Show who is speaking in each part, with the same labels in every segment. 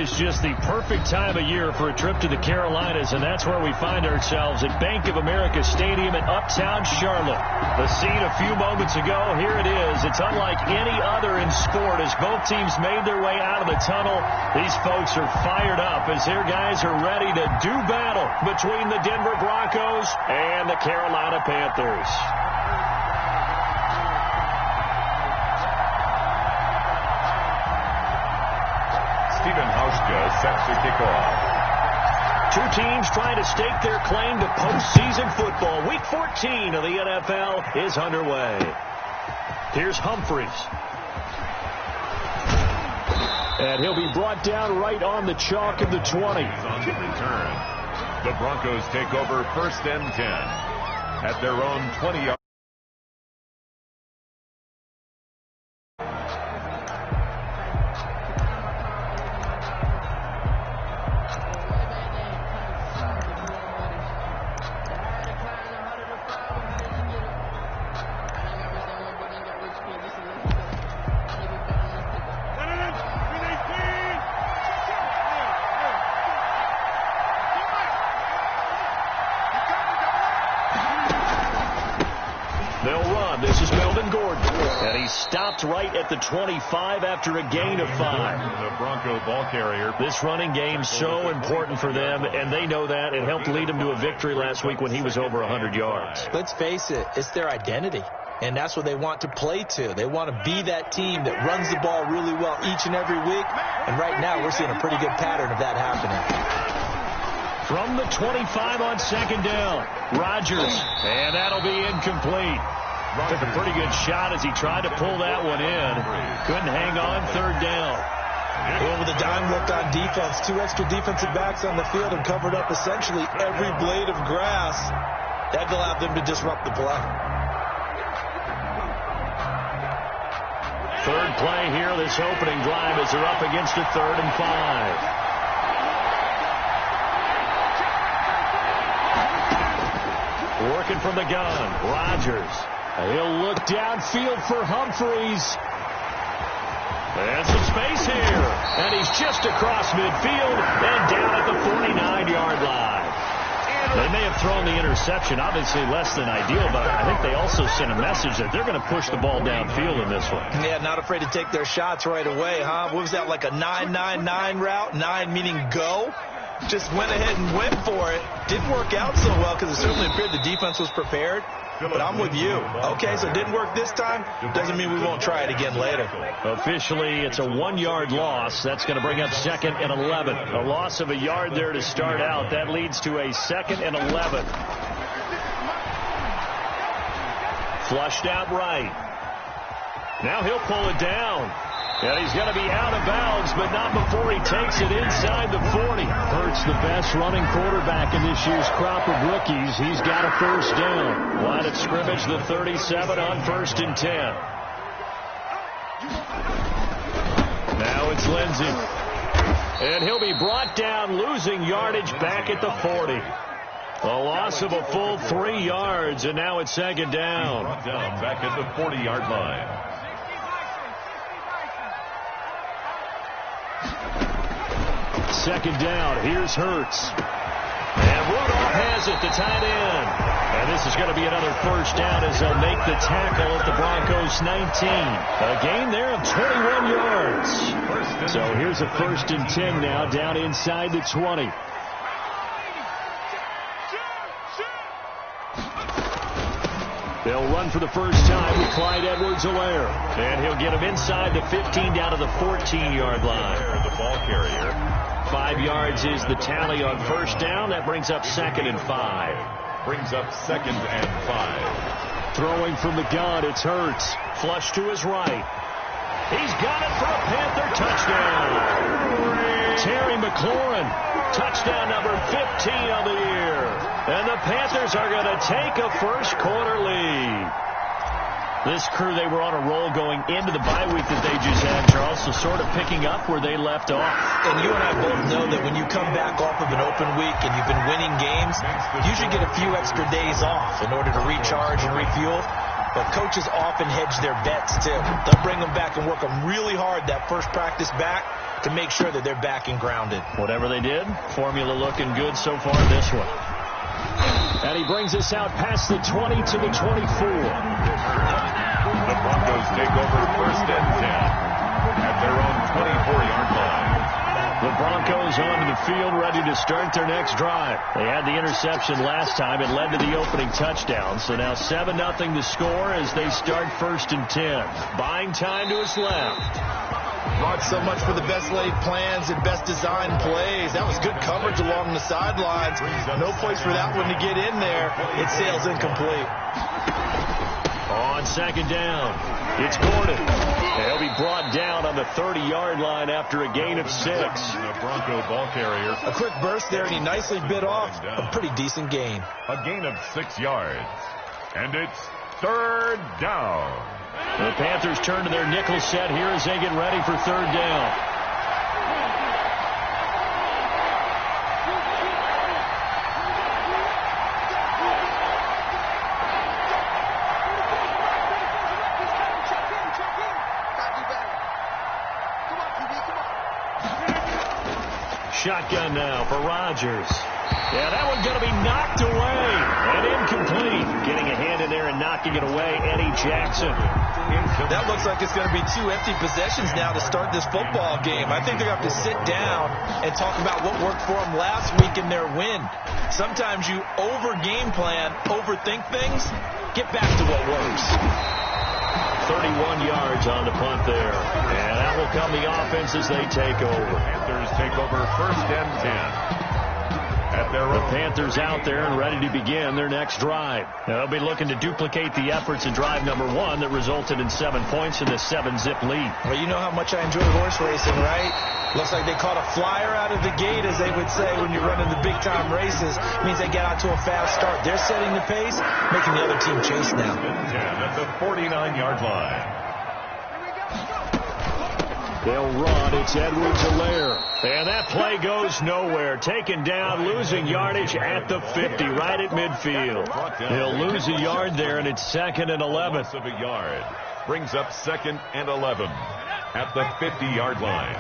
Speaker 1: is just the perfect time of year for a trip to the Carolinas, and that's where we find ourselves at Bank of America Stadium in Uptown Charlotte. The scene a few moments ago, here it is. It's unlike any other in sport as both teams made their way out of the tunnel. These folks are fired up as their guys are ready to do battle between the Denver Broncos and the Carolina Panthers.
Speaker 2: Sets to kick off.
Speaker 1: Two teams trying to stake their claim to postseason football. Week 14 of the NFL is underway. Here's Humphries. And he'll be brought down right on the chalk of the 20.
Speaker 2: On the return, the Broncos take over 1st and 10 at their own 20-yard.
Speaker 1: Stopped right at the 25 after a gain of 5.
Speaker 2: The Bronco ball carrier.
Speaker 1: This running game so important for them, and they know that. It helped lead them to a victory last week when he was over 100 yards.
Speaker 3: Let's face it, it's their identity, and that's what they want to play to. They want to be that team that runs the ball really well each and every week, and right now we're seeing a pretty good pattern of that happening.
Speaker 1: From the 25 on 2nd down, Rodgers, and that'll be incomplete. Took a pretty good shot as he tried to pull that one in. Couldn't hang on 3rd down.
Speaker 3: Well, with a dime left on defense, 2 extra defensive backs on the field and covered up essentially every blade of grass. That allowed them to disrupt the play.
Speaker 1: 3rd play here, this opening drive as they're up against a 3rd and 5. Working from the gun, Rodgers. He'll look downfield for Humphries. And some space here. And he's just across midfield and down at the 49-yard line. They may have thrown the interception, obviously less than ideal, but I think they also sent a message that they're going to push the ball downfield in this one.
Speaker 3: Yeah, not afraid to take their shots right away, huh? What was that, like a 9-9-9 route? 9 meaning go? Just went ahead and went for it. Didn't work out so well because it certainly appeared the defense was prepared. But I'm with you. Okay, so it didn't work this time. Doesn't mean we won't try it again later.
Speaker 1: Officially, it's a 1-yard loss. That's going to bring up 2nd and 11. A loss of a yard there to start out. That leads to a 2nd and 11. Flushed out right. Now he'll pull it down. And he's going to be out of bounds, but not before he takes it inside the 40. Hurts the best running quarterback in this year's crop of rookies. He's got a 1st down. Line of scrimmage, the 37 on 1st and 10. Now it's Lindsey. And he'll be brought down, losing yardage back at the 40. A loss of a full 3 yards, and now it's 2nd down.
Speaker 2: Brought down back at the 40-yard line.
Speaker 1: 2nd down. Here's Hurts. And Rudolph has it, the tight end. And this is going to be another 1st down as they'll make the tackle at the Broncos 19. A gain there of 21 yards. So here's a 1st and 10 now down inside the 20. They'll run for the first time with Clyde Edwards-Helaire. And he'll get him inside the 15 down to the 14-yard line.
Speaker 2: The ball carrier.
Speaker 1: 5 yards is the tally on 1st down. That brings up 2nd and 5.
Speaker 2: Brings up 2nd and 5.
Speaker 1: Throwing from the gun, it's Hurts. Flush to his right. He's got it for a Panther touchdown. Terry McLaurin, touchdown number 15 of the year. And the Panthers are going to take a 1st quarter lead. This crew, they were on a roll going into the bye week that they just had, Charles, so sort of picking up where they left off.
Speaker 3: And you and I both know that when you come back off of an open week and you've been winning games, you should get a few extra days off in order to recharge and refuel. But coaches often hedge their bets, too. They'll bring them back and work them really hard that first practice back to make sure that they're back and grounded.
Speaker 1: Whatever they did, formula looking good so far this one. And he brings us out past the 20 to the 24.
Speaker 2: The Broncos take over first and 10 at their own 24-yard line.
Speaker 1: The Broncos onto the field ready to start their next drive. They had the interception last time. It led to the opening touchdown. So now 7-0 to score as they start first and 10. Buying time to his left.
Speaker 3: Brought so much for the best laid plans and best designed plays. That was good coverage along the sidelines. No place for that one to get in there. It sails incomplete.
Speaker 1: On second down, it's Gordon. He'll be brought down on the 30-yard line after a gain of 6.
Speaker 2: The Bronco ball carrier.
Speaker 3: A quick burst there, and he nicely bit off a pretty decent gain.
Speaker 2: A gain of 6 yards. And it's third down.
Speaker 1: The Panthers turn to their nickel set here as they get ready for third down. Shotgun now for Rodgers. Yeah, that one's going to be knocked away and incomplete. Getting a hand in there and knocking it away, Eddie Jackson.
Speaker 3: That looks like it's going to be 2 empty possessions now to start this football game. I think they're going to have to sit down and talk about what worked for them last week in their win. Sometimes you over-game plan, overthink things, get back to what works.
Speaker 1: 31 yards on the punt there. And that will come the offense as they take over.
Speaker 2: Panthers take over first and 10.
Speaker 1: The Panthers out there and ready to begin their next drive. They'll be looking to duplicate the efforts in drive number 1 that resulted in 7 points in the 7-zip lead.
Speaker 3: Well, you know how much I enjoy horse racing, right? Looks like they caught a flyer out of the gate, as they would say when you're running the big-time races. It means they get out to a fast start. They're setting the pace, making the other team chase now.
Speaker 2: 10 at the 49-yard line.
Speaker 1: They'll run. It's Edwards-Helaire. And that play goes nowhere. Taken down, losing yardage at the 50, right at midfield. He'll lose a yard there, and it's 2nd and 11.
Speaker 2: Loss of a yard brings up 2nd and 11 at the 50-yard line.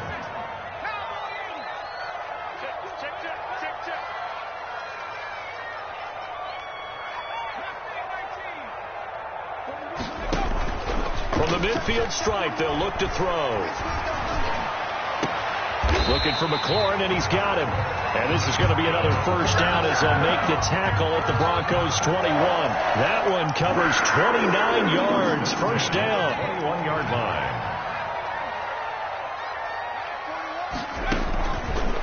Speaker 1: From the midfield stripe, they'll look to throw. Looking for McLaurin, and he's got him. And this is going to be another first down as they'll make the tackle at the Broncos' 21. That one covers 29 yards. First down.
Speaker 2: 21-yard line.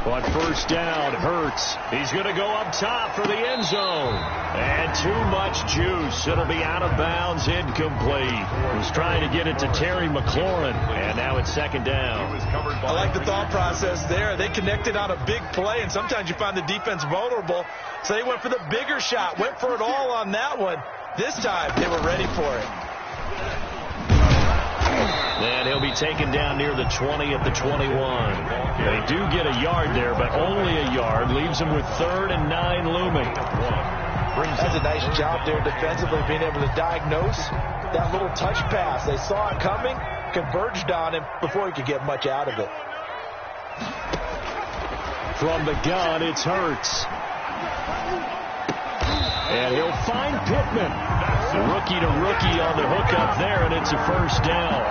Speaker 1: On first down, Hurts. He's going to go up top for the end zone. And too much juice. It'll be out of bounds, incomplete. He's trying to get it to Terry McLaurin. And now it's 2nd down.
Speaker 3: I like the thought process there. They connected on a big play, and sometimes you find the defense vulnerable. So they went for the bigger shot, went for it all on that one. This time, they were ready for it.
Speaker 1: And he'll be taken down near the 20 at the 21. They do get a yard there, but only a yard. Leaves them with 3rd and 9 looming.
Speaker 3: That's a nice job there defensively, being able to diagnose that little touch pass. They saw it coming, converged on him before he could get much out of it.
Speaker 1: From the gun, it's Hurts. And he'll find Pittman. Rookie to rookie on the hookup there, and it's a first down.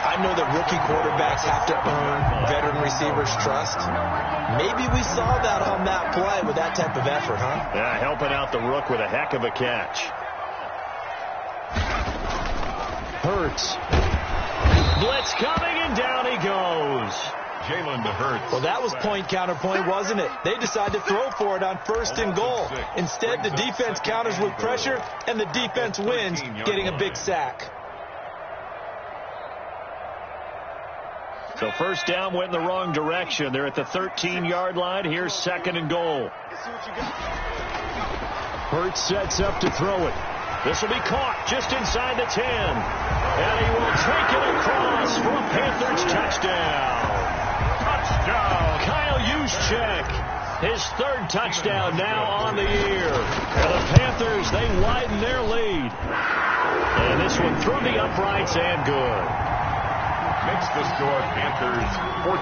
Speaker 3: I know that rookie quarterbacks have to earn veteran receivers' trust. Maybe we saw that on that play with that type of effort, huh?
Speaker 1: Yeah, helping out the rook with a heck of a catch. Hurts. Blitz coming, and down he goes.
Speaker 2: Jalen to Hurts.
Speaker 3: Well, that was point counterpoint, wasn't it? They decided to throw for it on 1st and goal. Instead, the defense counters with pressure, and the defense wins, getting a big sack.
Speaker 1: So first down went in the wrong direction. They're at the 13-yard line. Here's 2nd and goal. Hurts sets up to throw it. This will be caught just inside the 10. And he will take it across for a Panthers touchdown. Touchdown. Kyle Juszczyk, his third touchdown now on the year. And the Panthers, they widen their lead. And this one through the uprights and good.
Speaker 2: Makes the score Panthers 14.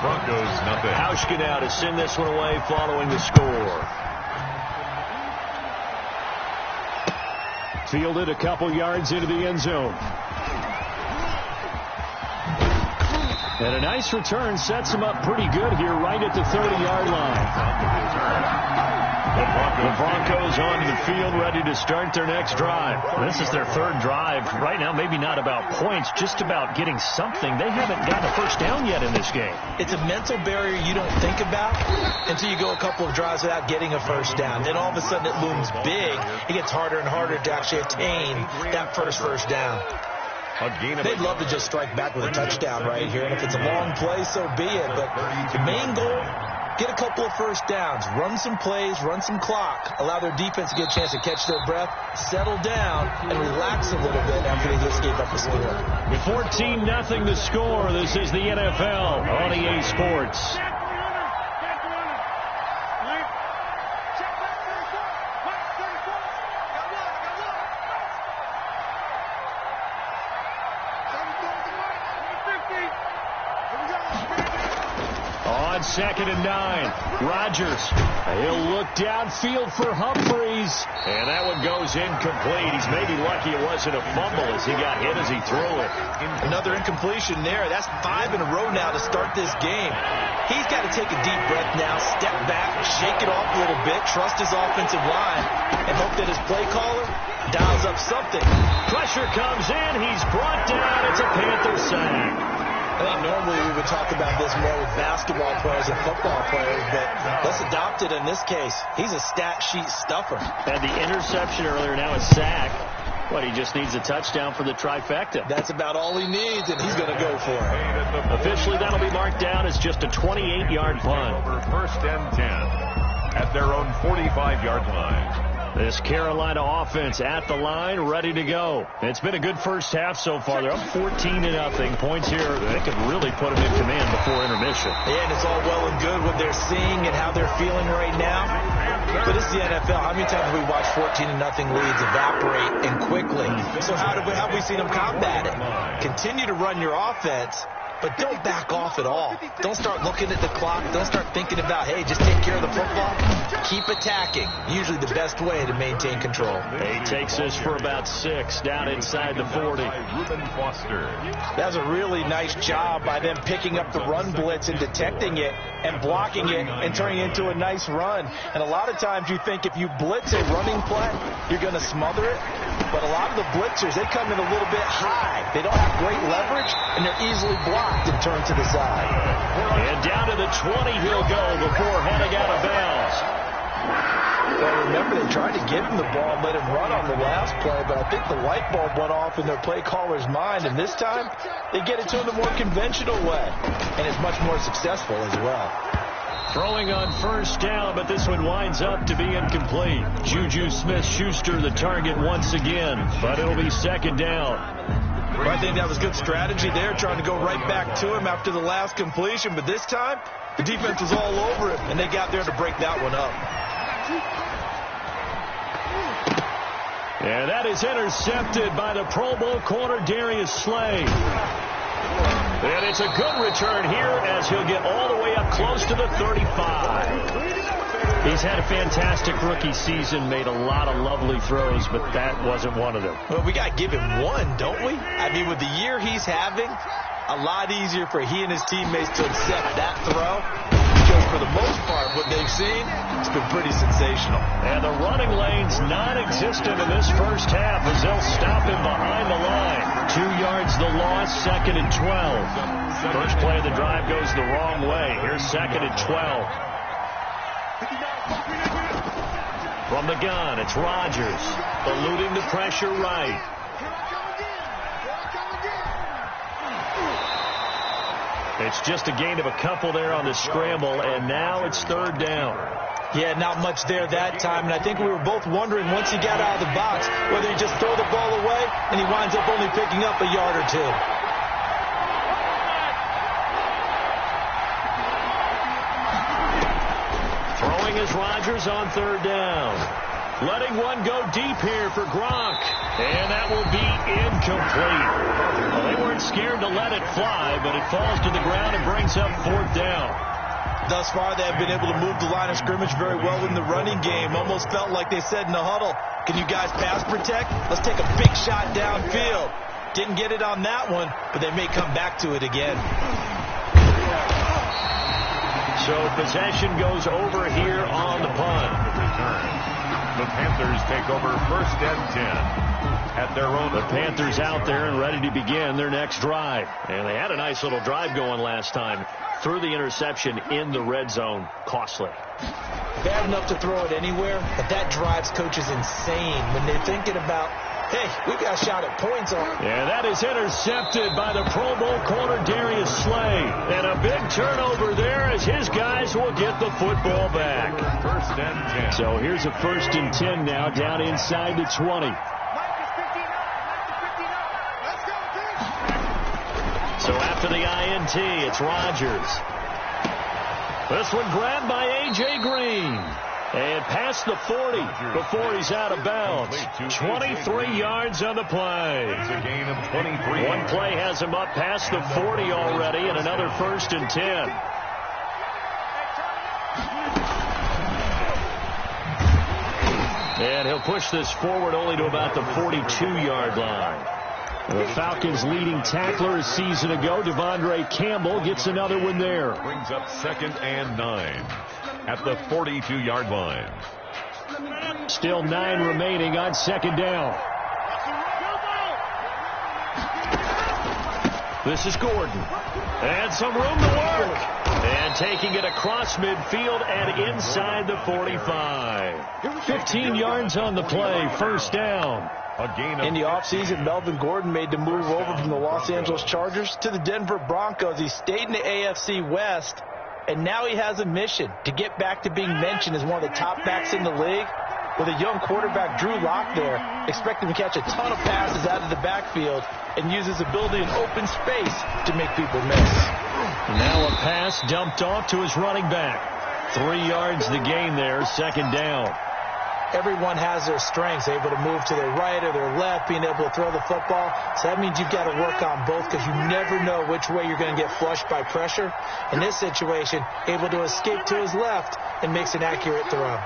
Speaker 2: Broncos nothing.
Speaker 1: Hauschka now to send this one away following the score. Fielded a couple yards into the end zone. And a nice return sets him up pretty good here right at the 30-yard line. The Broncos onto the field ready to start their next drive.
Speaker 4: This is their third drive. Right now, maybe not about points, just about getting something. They haven't gotten a first down yet in this game.
Speaker 3: It's a mental barrier you don't think about until you go a couple of drives without getting a first down. Then all of a sudden it looms big. It gets harder and harder to actually attain that first down. They'd love to just strike back with a touchdown right here. And if it's a long play, so be it. But the main goal, get a couple of first downs, run some plays, run some clock, allow their defense to get a chance to catch their breath, settle down, and relax a little bit after they just gave up a score.
Speaker 1: 14-0 the score. This is the NFL on EA Sports. On 2nd and 9, Rodgers. He'll look downfield for Humphreys, and that one goes incomplete. He's maybe lucky it wasn't a fumble as he got hit as he threw it.
Speaker 3: Another incompletion there. That's 5 in a row now to start this game. He's got to take a deep breath now, step back, shake it off a little bit, trust his offensive line, and hope that his play caller dials up something.
Speaker 1: Pressure comes in. He's brought down. It's a Panther sack.
Speaker 3: I think normally we would talk about this more with basketball players and football players, but let's adopt it in this case. He's a stat sheet stuffer.
Speaker 4: Had the interception earlier, now a sack. What, he just needs a touchdown for the trifecta.
Speaker 3: That's about all he needs, and he's going to go for it.
Speaker 1: Officially, that'll be marked down as just a 28-yard punt.
Speaker 2: Over 1st and 10 at their own 45-yard line.
Speaker 1: This Carolina offense at the line, ready to go. It's been a good first half so far. They're up 14-0. Points here, they could really put them in command before intermission.
Speaker 3: Yeah, and it's all well and good what they're seeing and how they're feeling right now. But it's the NFL. How many times have we watched 14-0 leads evaporate and quickly? So how have we seen them combat it? Continue to run your offense, but don't back off at all. Don't start looking at the clock. Don't start thinking about, hey, just take care of the football. Keep attacking. Usually the best way to maintain control.
Speaker 1: He takes this for about 6 down inside the 40.
Speaker 3: That was a really nice job by them picking up the run blitz and detecting it and blocking it and turning it into a nice run. And a lot of times you think if you blitz a running play, you're going to smother it. But a lot of the blitzers, they come in a little bit high. They don't have great leverage, and they're easily blocked and turned to the side.
Speaker 1: And down to the 20 he'll go before heading out of bounds.
Speaker 3: Well, remember, they tried to give him the ball and let him run on the last play, but I think the light bulb went off in their play caller's mind, and this time they get it to him the more conventional way, and it's much more successful as well.
Speaker 1: Throwing on 1st down, but this one winds up to be incomplete. Juju Smith-Schuster the target once again, but it'll be 2nd down.
Speaker 3: Well, I think that was good strategy there, trying to go right back to him after the last completion, but this time the defense was all over it, and they got there to break that one up.
Speaker 1: And that is intercepted by the Pro Bowl corner Darius Slay. And it's a good return here as he'll get all the way up close to the 35. He's had a fantastic rookie season, made a lot of lovely throws, but that wasn't one of them.
Speaker 3: Well, we got to give him one, don't we? I mean, with the year he's having, a lot easier for he and his teammates to accept that throw. Because for the most part, what they've seen, it's been pretty sensational.
Speaker 1: And the running lane's non-existent in this first half as they'll stop him behind the line. 2 yards the loss, 2nd and 12. First play of the drive goes the wrong way. Here's 2nd and 12. From the gun, it's Rodgers, eluding the pressure right. It's just a gain of a couple there on the scramble, and now it's 3rd down.
Speaker 3: Yeah, not much there that time, and I think we were both wondering once he got out of the box whether he just throw the ball away and he winds up only picking up a yard or two.
Speaker 1: Throwing is Rodgers on third down. Letting one go deep here for Gronk. And that will be incomplete. Well, they weren't scared to let it fly, but it falls to the ground and brings up fourth down.
Speaker 3: Thus far, they have been able to move the line of scrimmage very well in the running game. Almost felt like they said in the huddle, can you guys pass protect? Let's take a big shot downfield. Didn't get it on that one, but they may come back to it again.
Speaker 1: So possession goes over here on the punt.
Speaker 2: The Panthers take over first and 10 at their own.
Speaker 1: The Panthers out there and ready to begin their next drive. And they had a nice little drive going last time. Threw the interception in the red zone. Costly.
Speaker 3: Bad enough to throw it anywhere, but that drives coaches insane when they're thinking about, hey, we got a shot at points on.
Speaker 1: And that is intercepted by the Pro Bowl corner Darius Slay. And a big turnover there as his guys will get the football back.
Speaker 2: First and 10.
Speaker 1: So here's a first and 10 now down inside the 20. So after the INT, it's Rodgers. This one grabbed by A.J. Green. And past the 40 before he's out of bounds. 23 yards on the play.
Speaker 2: It's a gain of 23.
Speaker 1: One play has him up past the 40 already, and another first and 10. And he'll push this forward only to about the 42-yard line. The Falcons' leading tackler a season ago, Devondre Campbell, gets another one there.
Speaker 2: Brings up second and 9 at the 42-yard line.
Speaker 1: Still 9 remaining on second down. This is Gordon. And some room to work. And taking it across midfield and inside the 45. 15 yards on the play, first down.
Speaker 3: In the offseason, Melvin Gordon made the move over from the Los Angeles Chargers to the Denver Broncos. He stayed in the AFC West, and now he has a mission to get back to being mentioned as one of the top backs in the league. With a young quarterback, Drew Lock, there, expect him to catch a ton of passes out of the backfield and use his ability in open space to make people miss.
Speaker 1: Now a pass dumped off to his running back. 3 yards the gain there, second down.
Speaker 3: Everyone has their strengths, able to move to their right or their left, being able to throw the football. So that means you've got to work on both because you never know which way you're going to get flushed by pressure. In this situation, able to escape to his left and makes an accurate throw.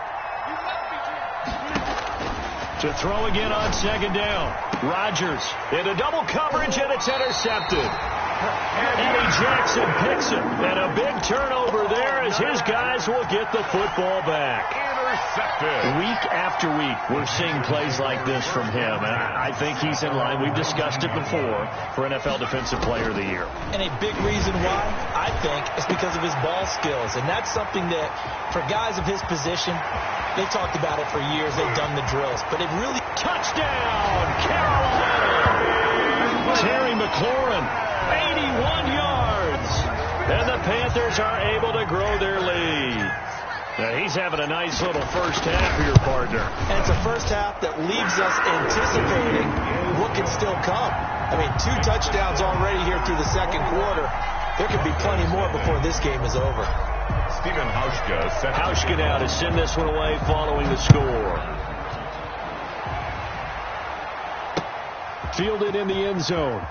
Speaker 1: To throw again on second down. Rodgers into double coverage, and it's intercepted. Eddie Jackson picks it, and a big turnover there as his guys will get the football back.
Speaker 2: Intercepted.
Speaker 1: Week after week, we're seeing plays like this from him, and I think he's in line. We've discussed it before for NFL Defensive Player of the Year.
Speaker 3: And a big reason why, I think, is because of his ball skills, and that's something that, for guys of his position, they talked about it for years. They've done the drills, but it really...
Speaker 1: Touchdown, Carolina! Terry McLaurin, 81 yards. And the Panthers are able to grow their lead. Now he's having a nice little first half here, partner.
Speaker 3: And it's a first half that leaves us anticipating what can still come. I mean, 2 touchdowns already here through the second quarter. There could be plenty more before this game is over.
Speaker 2: Stephen
Speaker 1: Hauschka now to send this one away following the score. Fielded in the end zone.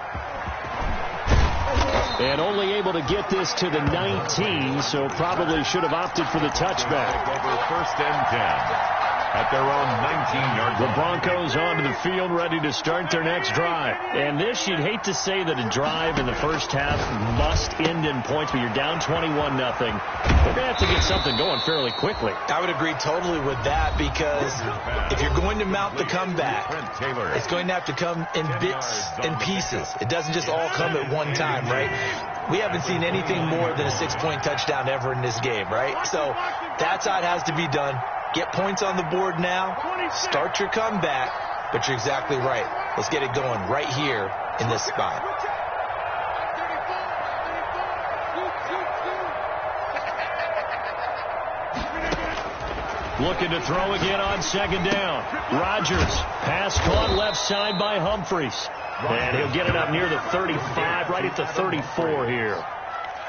Speaker 1: And only able to get this to the 19, so probably should have opted for the touchback.
Speaker 2: Over first and 10 at their own 19-yard line.
Speaker 1: The Broncos onto the field, ready to start their next drive. And this, you'd hate to say that a drive in the first half must end in points, but you're down 21-0. They're going to have to get something going fairly quickly.
Speaker 3: I would agree totally with that, because if you're going to mount the comeback, it's going to have to come in bits and pieces. It doesn't just all come at one time, right? We haven't seen anything more than a 6-point touchdown ever in this game, right? So that's how it has to be done. Get points on the board now. Start your comeback. But you're exactly right. Let's get it going right here in this spot.
Speaker 1: Looking to throw again on second down. Rodgers. Pass caught left side by Humphries. And he'll get it up near the 35, right at the 34 here.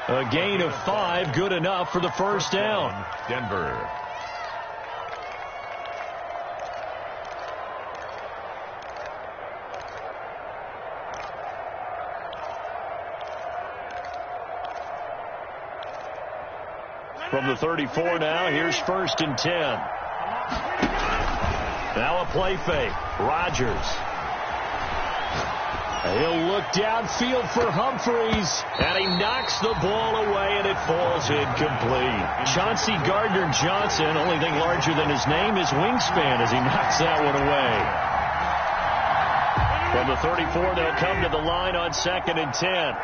Speaker 1: A gain of 5, good enough for the first down.
Speaker 2: Denver.
Speaker 1: From the 34 now, here's 1st and 10. Now a play fake. Rodgers. He'll look downfield for Humphries, and he knocks the ball away, and it falls incomplete. Chauncey Gardner-Johnson, only thing larger than his name is wingspan as he knocks that one away. From the 34, they'll come to the line on 2nd and 10.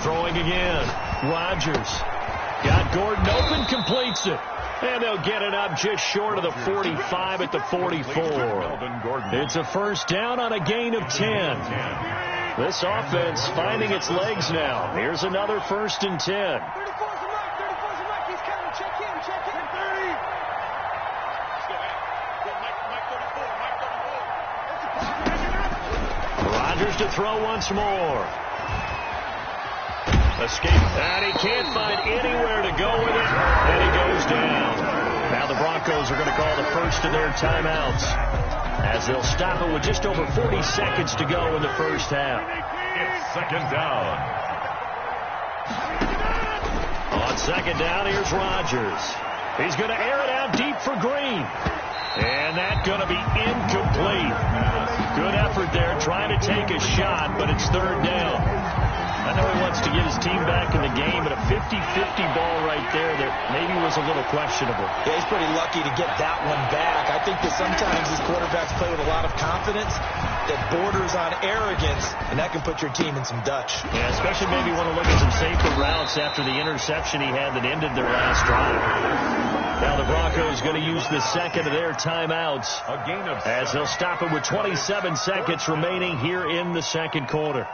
Speaker 1: Throwing again. Rodgers. Got Gordon open, completes it. And they'll get it up just short of the 45 at the 44. It's a first down on a gain of 10. This offense finding its legs now. Here's another 1st and 10. Rodgers to throw once more. Escape, and he can't find anywhere to go with it, and he goes down. Now the Broncos are going to call the first of their timeouts as they'll stop it with just over 40 seconds to go in the first half.
Speaker 2: It's 2nd down.
Speaker 1: On 2nd down, here's Rodgers. He's going to air it out deep for Green. And that's going to be incomplete. Good effort there, trying to take a shot, but it's 3rd down. I know he wants to get his team back in the game, but a 50-50 ball right there that maybe was a little questionable.
Speaker 3: Yeah, he's pretty lucky to get that one back. I think that sometimes these quarterbacks play with a lot of confidence that borders on arrogance, and that can put your team in some Dutch.
Speaker 1: Yeah, especially maybe want to look at some safer routes after the interception he had that ended their last drive. Now the Broncos going to use the second of their timeouts as they'll stop it with 27 seconds remaining here in the second quarter.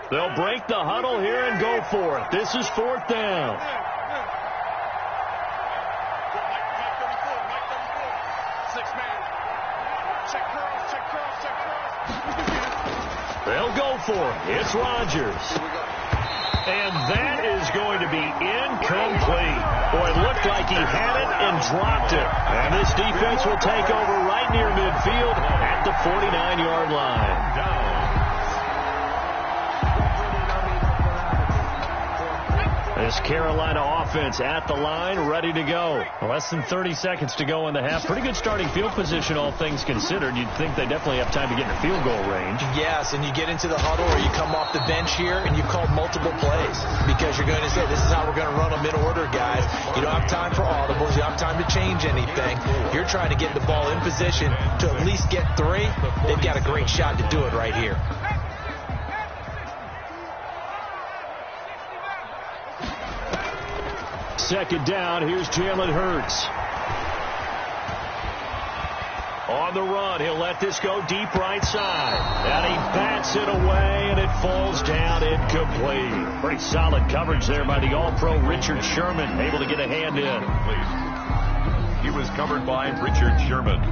Speaker 1: They'll break the huddle here and go for it. This is 4th down. They'll go for it. It's Rodgers. And that is going to be incomplete. Boy, it looked like he had it and dropped it. And this defense will take over right near midfield at the 49-yard line. This Carolina offense at the line, ready to go. Less than 30 seconds to go in the half. Pretty good starting field position, all things considered. You'd think they definitely have time to get in the field goal range.
Speaker 3: Yes, and you get into the huddle or you come off the bench here and you've called multiple plays because you're going to say, this is how we're going to run them in order, guys. You don't have time for audibles. You don't have time to change anything. You're trying to get the ball in position to at least get 3. They've got a great shot to do it right here.
Speaker 1: Second down, here's Jalen Hurts. On the run, he'll let this go deep right side. And he bats it away, and it falls down incomplete. Pretty solid coverage there by the All-Pro Richard Sherman, able to get a hand in.
Speaker 2: He was covered by Richard Sherman.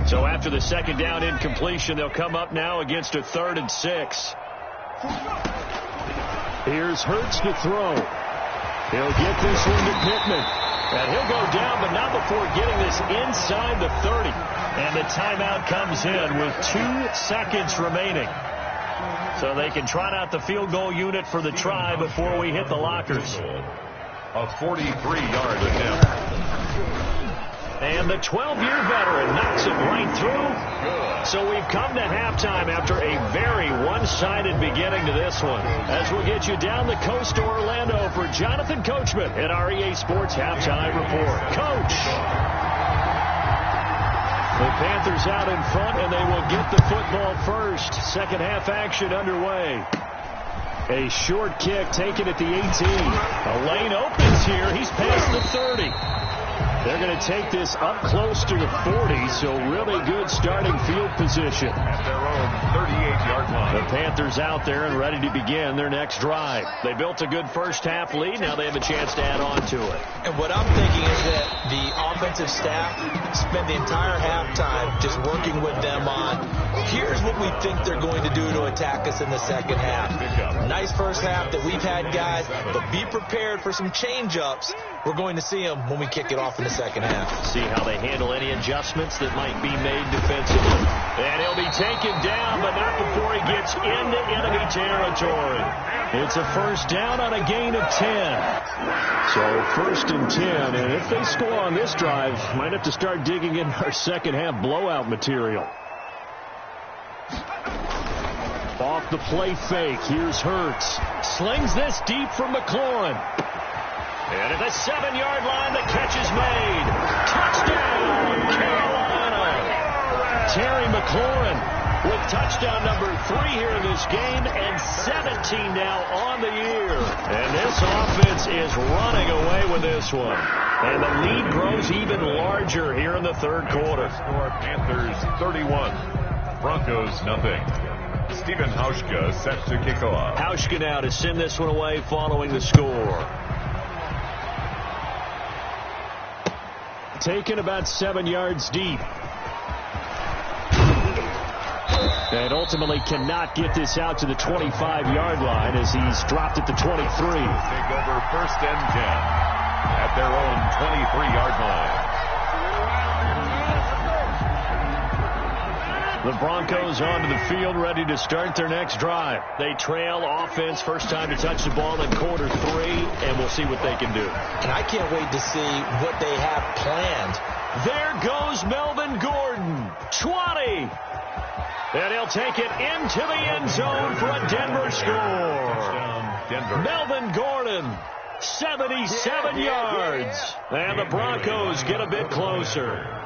Speaker 1: So after the second down incompletion, they'll come up now against a 3rd and 6. Here's Hurts to throw. He'll get this one to Pittman. And he'll go down, but not before getting this inside the 30. And the timeout comes in with 2 seconds remaining. So they can trot out the field goal unit for the try before we hit the lockers.
Speaker 2: A 43-yard attempt.
Speaker 1: And the 12-year veteran knocks it right through. So we've come to halftime after a very one-sided beginning to this one. As we'll get you down the coast to Orlando for Jonathan Coachman at our EA Sports Halftime Report. Coach! The Panthers out in front, and they will get the football first. Second half action underway. A short kick taken at the 18. A lane opens here. He's past the 30. They're going to take this up close to the 40, so really good starting field position.
Speaker 2: At their own 38-yard line.
Speaker 1: The Panthers out there and ready to begin their next drive. They built a good first-half lead. Now they have a chance to add on to it.
Speaker 3: And what I'm thinking is that the offensive staff spend the entire halftime just working with them on, here's what we think they're going to do to attack us in the second half. Nice first half that we've had, guys, but be prepared for some change-ups. We're going to see them when we kick it off in the second half.
Speaker 1: See how they handle any adjustments that might be made defensively. And he'll be taken down, but not before he gets into enemy territory. It's a first down on a gain of 10. So first and 10, and if they score on this drive, might have to start digging in our second half blowout material. Off the play fake, here's Hurts. Slings this deep from McLaurin. And at the 7-yard line, the catch is made. Touchdown, Carolina. Terry McLaurin with touchdown number 3 here in this game, and 17 now on the year. And this offense is running away with this one. And the lead grows even larger here in the third quarter.
Speaker 2: Score Panthers 31, Broncos nothing. Stephen Hauschka set to kick off.
Speaker 1: Hauschka now to send this one away following the score. Taken about 7 yards deep. And ultimately cannot get this out to the 25-yard line as he's dropped at the 23.
Speaker 2: Take over first and 10 at their own 23-yard line.
Speaker 1: The Broncos onto the field, ready to start their next drive. They trail offense, first time to touch the ball in quarter 3, and we'll see what they can do.
Speaker 3: And I can't wait to see what they have planned.
Speaker 1: There goes Melvin Gordon, 20. And he'll take it into the end zone for a Denver score.
Speaker 2: Denver.
Speaker 1: Melvin Gordon, 77 yards. And the Broncos get a bit closer.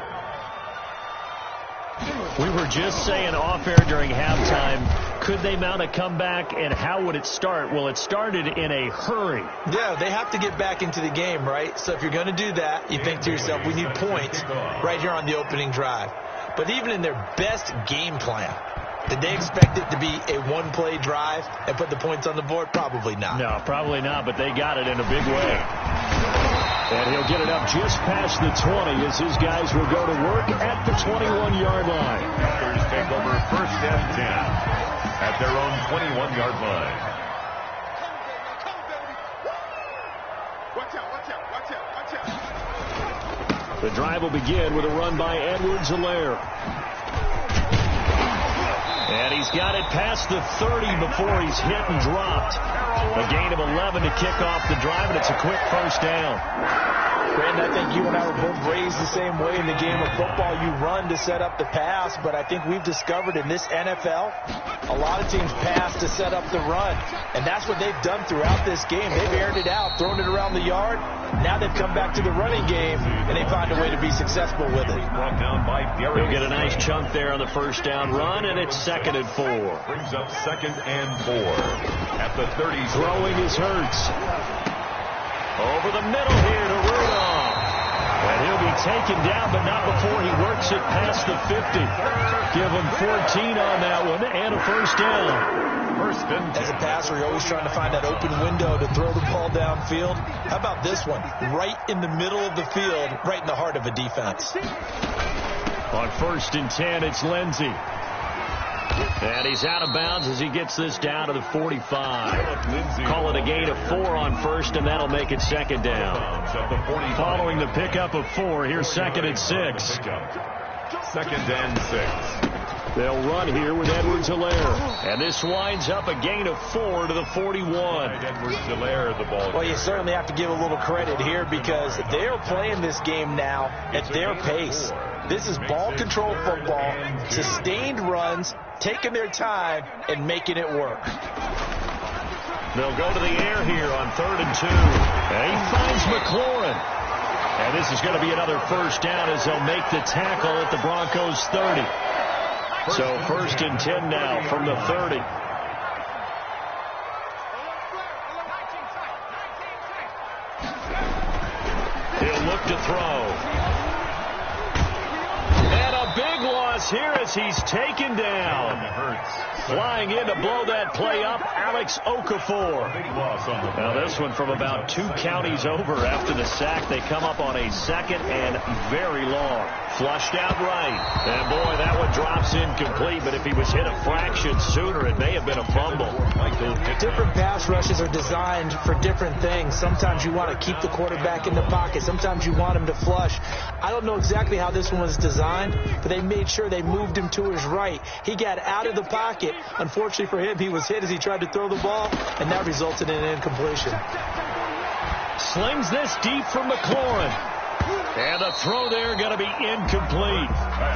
Speaker 1: We were just saying off-air during halftime, could they mount a comeback, and how would it start? Well, it started in a hurry.
Speaker 3: Yeah, they have to get back into the game, right? So if you're going to do that, you think to yourself, we need points right here on the opening drive. But even in their best game plan, did they expect it to be a one-play drive and put the points on the board? Probably not.
Speaker 1: No, probably not, but they got it in a big way. And he'll get it up just past the 20 as his guys will go to work at the 21-yard line.
Speaker 2: Panthers take over first and 10 at their own 21-yard line.
Speaker 1: The drive will begin with a run by Edwards-Helaire. And he's got it past the 30 before he's hit and dropped. A gain of 11 to kick off the drive, and it's a quick first down.
Speaker 3: Brandon, I think you and I were both raised the same way in the game of football. You run to set up the pass, but I think we've discovered in this NFL, a lot of teams pass to set up the run. And that's what they've done throughout this game. They've aired it out, thrown it around the yard. Now they've come back to the running game, and they find a way to be successful with it.
Speaker 2: Brought down by
Speaker 1: They'll get a nice chunk there on the first down run, and it's 2nd and 4.
Speaker 2: Brings up 2nd and 4 at the 30.
Speaker 1: Throwing his Hurts. Over the middle here to Rudolph. And he'll be taken down, but not before he works it past the 50. Give him 14 on that one and a first down.
Speaker 2: First and 10.
Speaker 3: As a passer, you're always trying to find that open window to throw the ball downfield. How about this one? Right in the middle of the field, right in the heart of a defense.
Speaker 1: On 1st and 10, it's Lindsey. And he's out of bounds as he gets this down to the 45. Call it a gain of 4 on first, and that'll make it 2nd down. Following the pickup of 4, here's 2nd and 6.
Speaker 2: 2nd and 6.
Speaker 1: They'll run here with Edwards-Helaire. And this winds up a gain of 4 to the 41.
Speaker 2: Edwards-Helaire, the ball.
Speaker 3: Well, you certainly have to give a little credit here because they're playing this game now at their pace. This is ball control football, sustained runs, taking their time and making it work.
Speaker 1: They'll go to the air here on 3rd and 2. And he finds McLaurin. And this is going to be another first down as they'll make the tackle at the Broncos 30. So 1st and 10 now from the 30. He'll look to throw. And a big loss here as he's taken down. Flying in to blow that play up, Alex Okafor. Now this one from about 2 counties over after the sack. They come up on a second and very long. Flushed out right. And boy, that one drops incomplete, but if he was hit a fraction sooner, it may have been a fumble.
Speaker 3: Different pass rushes are designed for different things. Sometimes you want to keep the quarterback in the pocket. Sometimes you want him to flush. I don't know exactly how this one was designed, but they made sure they moved him to his right. He got out of the pocket. Unfortunately for him, he was hit as he tried to throw the ball, and that resulted in an incompletion.
Speaker 1: Slings this deep for McLaurin. And a throw there going to be incomplete.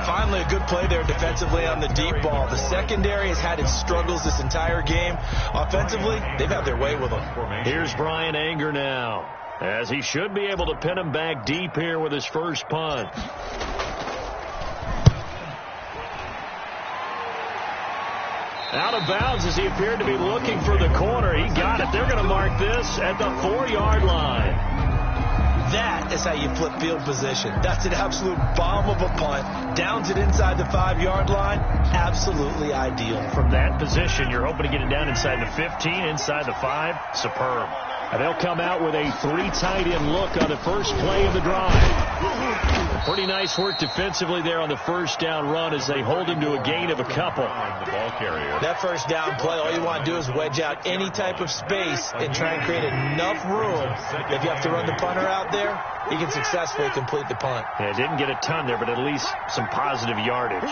Speaker 3: Finally, a good play there defensively on the deep ball. The secondary has had its struggles this entire game. Offensively, they've had their way with them.
Speaker 1: Here's Brian Anger now, as he should be able to pin him back deep here with his first punt. Out of bounds as he appeared to be looking for the corner. He got it. They're going to mark this at the 4-yard line.
Speaker 3: That is how you flip field position. That's an absolute bomb of a punt. Downs it inside the 5-yard line. Absolutely ideal.
Speaker 1: From that position, you're hoping to get it down inside the 15, inside the 5. Superb. And they'll come out with a 3 tight end look on the first play of the drive. Pretty nice work defensively there on the first down run as they hold him to a gain of a couple.
Speaker 2: The ball carrier.
Speaker 3: That first down play, all you want to do is wedge out any type of space and try and create enough room. If you have to run the punter out there, he can successfully complete the punt.
Speaker 1: Yeah, didn't get a ton there, but at least some positive yardage.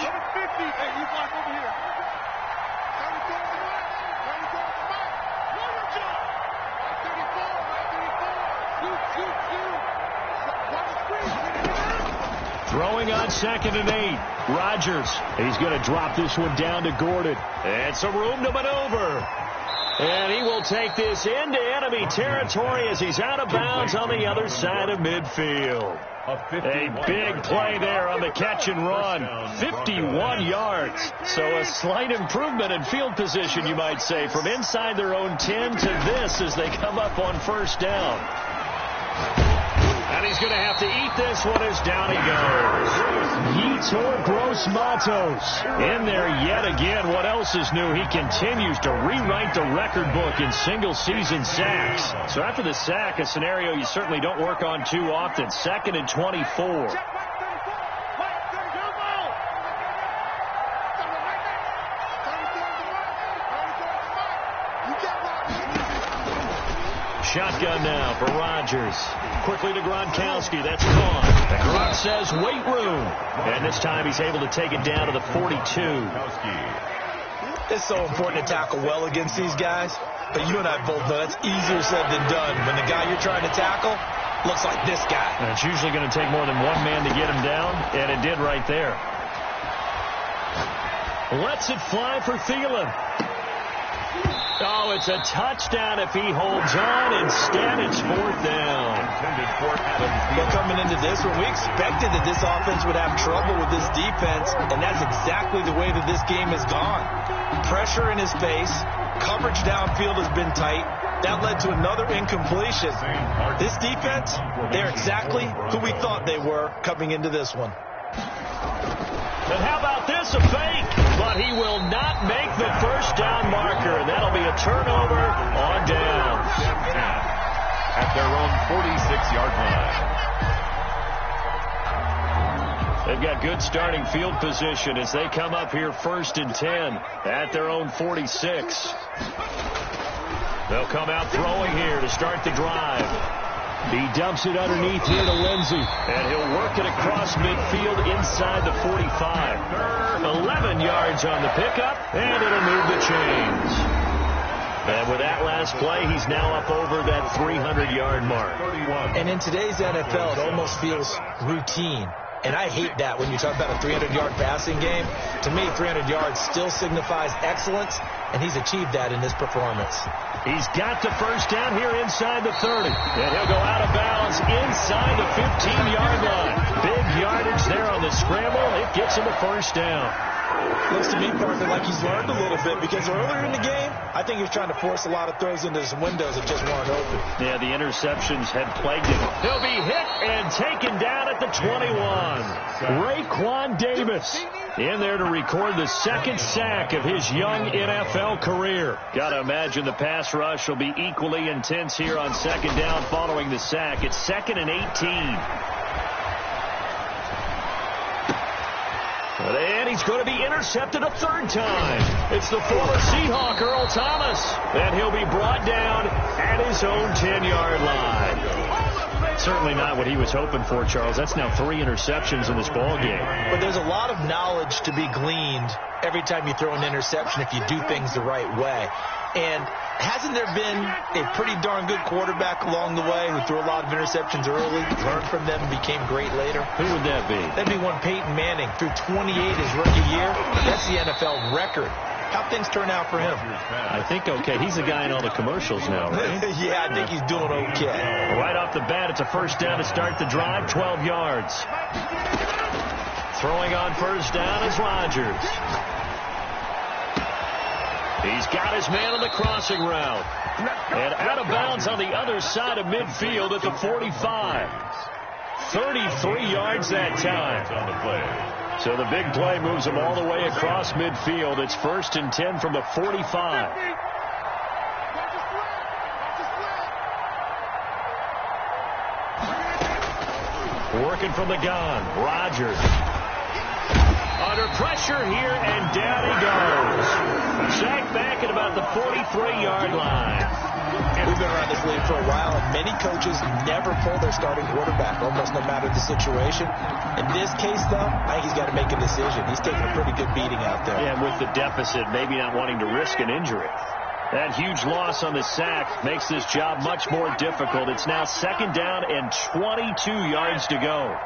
Speaker 1: Throwing on 2nd and 8. Rodgers. He's going to drop this one down to Gordon. And some room to maneuver. And he will take this into enemy territory as he's out of bounds on the other side of midfield. A big play there on the catch and run. 51 yards. So a slight improvement in field position, you might say, from inside their own 10 to this as they come up on first down. And he's going to have to eat this one as down he goes. Yetur Gross-Matos in there yet again. What else is new? He continues to rewrite the record book in single-season sacks. So after the sack, a scenario you certainly don't work on too often. 2nd and 24. Shotgun now for Rodgers. Quickly to Gronkowski. That's gone. Gronk says, wait room. And this time he's able to take it down to the 42.
Speaker 3: It's so important to tackle well against these guys. But you and I both know that's easier said than done. When the guy you're trying to tackle looks like this guy.
Speaker 1: And it's usually going to take more than one man to get him down. And it did right there. Lets it fly for Thielen. Oh, it's a touchdown if he holds on. Instead, it's 4th down.
Speaker 3: But coming into this one, we expected that this offense would have trouble with this defense, and that's exactly the way that this game has gone. Pressure in his face. Coverage downfield has been tight. That led to another incompletion. This defense, they're exactly who we thought they were coming into this one.
Speaker 1: And how about this, a fake? But he will not make the first down marker. And that'll be a turnover on downs.
Speaker 2: At their own 46-yard line.
Speaker 1: They've got good starting field position as they come up here 1st and 10 at their own 46. They'll come out throwing here to start the drive. He dumps it underneath here to Lindsey. And he'll work it across midfield inside the 45. 11 yards on the pickup, and it'll move the chains. And with that last play, he's now up over that 300-yard mark.
Speaker 3: And in today's NFL, it almost feels routine. And I hate that when you talk about a 300-yard passing game. To me, 300 yards still signifies excellence, and he's achieved that in this performance.
Speaker 1: He's got the first down here inside the 30. And he'll go out of bounds inside the 15-yard line. Big yardage there on the scramble. It gets him a first down.
Speaker 3: Looks to me, Parker, like he's learned a little bit, because earlier in the game, I think he was trying to force a lot of throws into some windows that just weren't open.
Speaker 1: Yeah, the interceptions had plagued him. He'll be hit and taken down at the 21. Raekwon Davis in there to record the second sack of his young NFL career. Got to imagine the pass rush will be equally intense here on second down following the sack. It's 2nd and 18. And he's going to be intercepted a third time. It's the former Seahawk, Earl Thomas. And he'll be brought down at his own 10-yard line. Certainly not what he was hoping for, Charles. That's now 3 interceptions in this ball game.
Speaker 3: But there's a lot of knowledge to be gleaned every time you throw an interception if you do things the right way. And hasn't there been a pretty darn good quarterback along the way who threw a lot of interceptions early, learned from them, and became great later?
Speaker 1: Who would that be?
Speaker 3: That'd be one Peyton Manning. Threw 28 his rookie year. That's the NFL record. How'd things turn out for him?
Speaker 1: I think okay. He's the guy in all the commercials now, right?
Speaker 3: Yeah, I think he's doing okay.
Speaker 1: Right off the bat, it's a first down to start the drive, 12 yards. Throwing on first down is Rodgers. He's got his man on the crossing route. And out of bounds on the other side of midfield at the 45. 33 yards that time. So the big play moves him all the way across midfield. It's 1st and 10 from the 45. Working from the gun. Rodgers. Under pressure here, and down he goes. Sacked back at about the 43-yard line.
Speaker 3: And we've been around this league for a while, and many coaches never pull their starting quarterback, almost no matter the situation. In this case, though, I think he's got to make a decision. He's taking a pretty good beating out there.
Speaker 1: Yeah, with the deficit, maybe not wanting to risk an injury. That huge loss on the sack makes this job much more difficult. It's now 2nd down and 22 yards to go.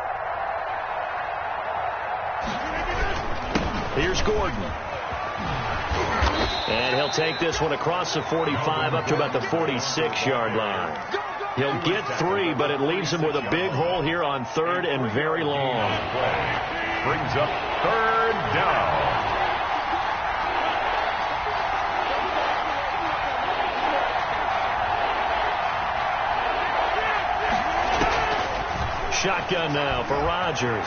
Speaker 1: Here's Gordon. And he'll take this one across the 45 up to about the 46-yard line. He'll get 3, but it leaves him with a big hole here on 3rd and very long.
Speaker 2: Brings up 3rd down.
Speaker 1: Shotgun now for Rodgers.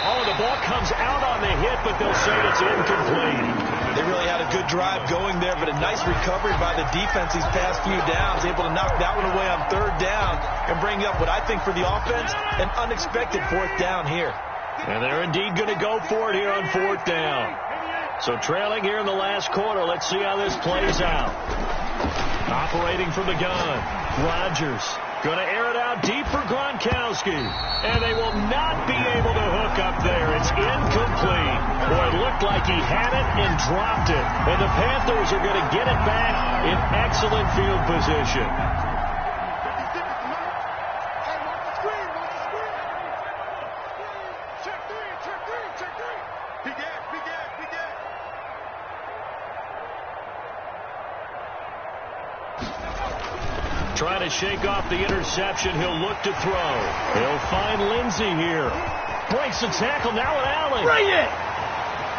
Speaker 1: Oh, the ball comes out on the hit, but they'll say it's incomplete.
Speaker 3: They really had a good drive going there, but a nice recovery by the defense these past few downs, able to knock that one away on 3rd down and bring up what I think for the offense, an unexpected 4th down here.
Speaker 1: And they're indeed going to go for it here on 4th down. So trailing here in the last quarter, let's see how this plays out. Operating from the gun, Rodgers. Going to air it out deep for Gronkowski. And they will not be able to hook up there. It's incomplete. Boy, it looked like he had it and dropped it. And the Panthers are going to get it back in excellent field position. Trying to shake off the interception. He'll look to throw. He'll find Lindsey here. Breaks the tackle now with Allen. Bring it!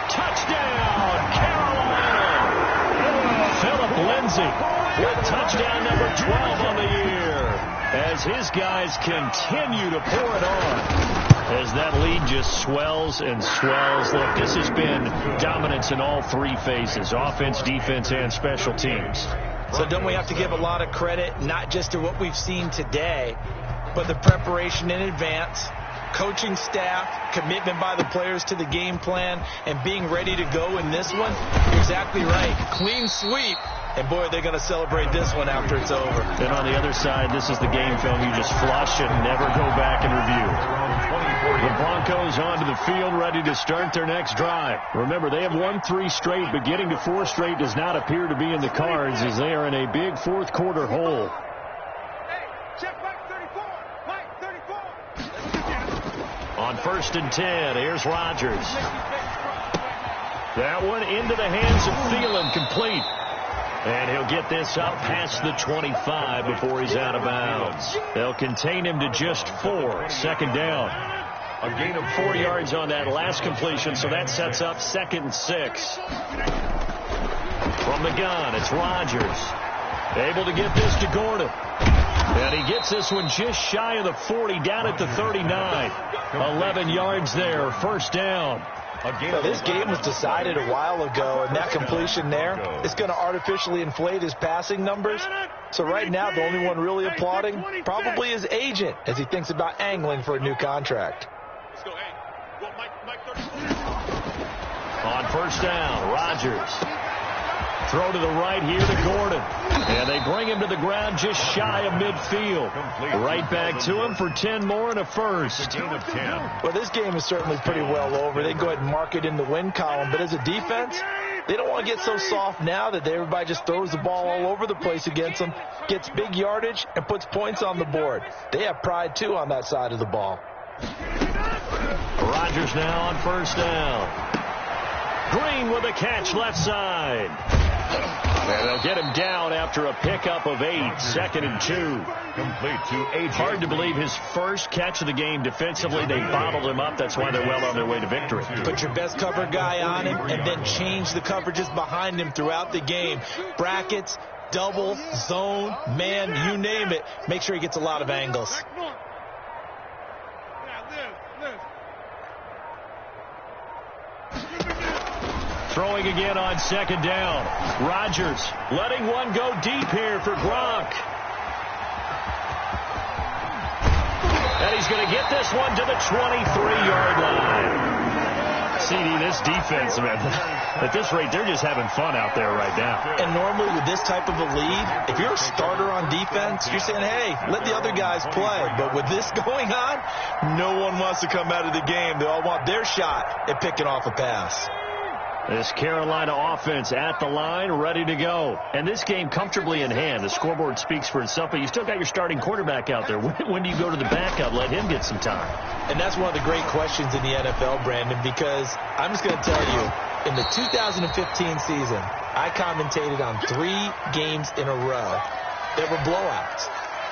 Speaker 1: Touchdown, Carolina! Philip Lindsey with touchdown number 12 on the year as his guys continue to pour it on. As that lead just swells and swells. Look, this has been dominance in all 3 phases, offense, defense, and special teams.
Speaker 3: So don't we have to give a lot of credit, not just to what we've seen today, but the preparation in advance, coaching staff, commitment by the players to the game plan, and being ready to go in this one? You're exactly right. Clean sweep. And, boy, they're going to celebrate this one after it's over.
Speaker 1: And on the other side, this is the game film you just flush and never go back and review. The Broncos onto the field, ready to start their next drive. Remember, they have won 3 straight, but getting to 4 straight does not appear to be in the cards as they are in a big 4th quarter hole. 1st and 10. Here's Rodgers. That one into the hands of Thielen, complete. And he'll get this up past the 25 before he's out of bounds. They'll contain him to just 4. 2nd down. A gain of 4 yards on that last completion, so that sets up 2nd and 6. From the gun, it's Rodgers. Able to get this to Gordon. And he gets this one just shy of the 40, down at the 39. 11 yards there, 1st down.
Speaker 3: Well, this game was decided a while ago, and that completion there is going to artificially inflate his passing numbers. So right now, the only one really applauding probably his agent as he thinks about angling for a new contract.
Speaker 1: On 1st down, Rodgers. Throw to the right here to Gordon. And they bring him to the ground just shy of midfield. Right back to him for 10 more and a first.
Speaker 3: Well, this game is certainly pretty well over. They go ahead and mark it in the win column. But as a defense, they don't want to get so soft now that everybody just throws the ball all over the place against them, gets big yardage, and puts points on the board. They have pride, too, on that side of the ball.
Speaker 1: Rodgers now on 1st down. Green with a catch left side. And they'll get him down after a pickup of 8. 2nd and 2.
Speaker 2: Complete to AJ.
Speaker 1: Hard to believe his first catch of the game defensively. They bottled him up. That's why they're well on their way to victory.
Speaker 3: Put your best cover guy on him and then change the coverages behind him throughout the game. Brackets, double, zone, man, you name it. Make sure he gets a lot of angles.
Speaker 1: Throwing again on 2nd down. Rodgers letting one go deep here for Gronk. And he's going to get this one to the 23-yard line. CD, this defense, man, at this rate, they're just having fun out there right now.
Speaker 3: And normally with this type of a lead, if you're a starter on defense, you're saying, hey, let the other guys play. But with this going on, no one wants to come out of the game. They all want their shot at picking off a pass.
Speaker 1: This Carolina offense at the line, ready to go. And this game comfortably in hand. The scoreboard speaks for itself, but you still got your starting quarterback out there. When do you go to the backup? Let him get some time.
Speaker 3: And that's one of the great questions in the NFL, Brandon, because I'm just going to tell you, in the 2015 season, I commentated on 3 games in a row that were blowouts.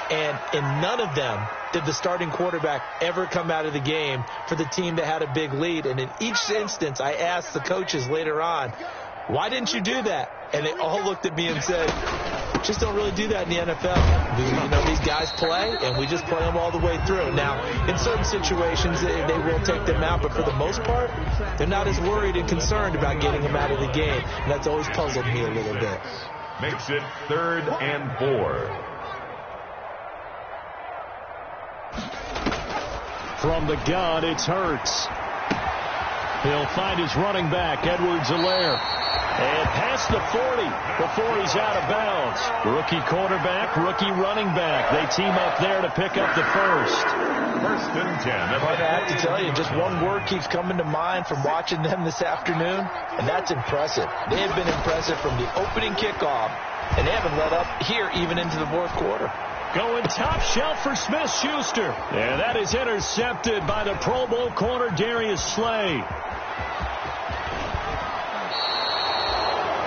Speaker 3: And in none of them did the starting quarterback ever come out of the game for the team that had a big lead. And in each instance, I asked the coaches later on, why didn't you do that? And they all looked at me and said, just don't really do that in the NFL. You know, these guys play, and we just play them all the way through. Now, in certain situations, they will take them out, but for the most part, they're not as worried and concerned about getting them out of the game. And that's always puzzled me a little bit.
Speaker 2: Makes it 3rd and 4.
Speaker 1: From the gun, it's Hurts. He'll find his running back, Edwards-Helaire. And past the 40 before he's out of bounds. Rookie quarterback, rookie running back. They team up there to pick up the first.
Speaker 2: 1st and 10.
Speaker 3: I have to tell you, just one word keeps coming to mind from watching them this afternoon, and that's impressive. They have been impressive from the opening kickoff, and they haven't let up here even into the 4th quarter.
Speaker 1: Going top shelf for Smith-Schuster. And that is intercepted by the Pro Bowl corner, Darius Slay.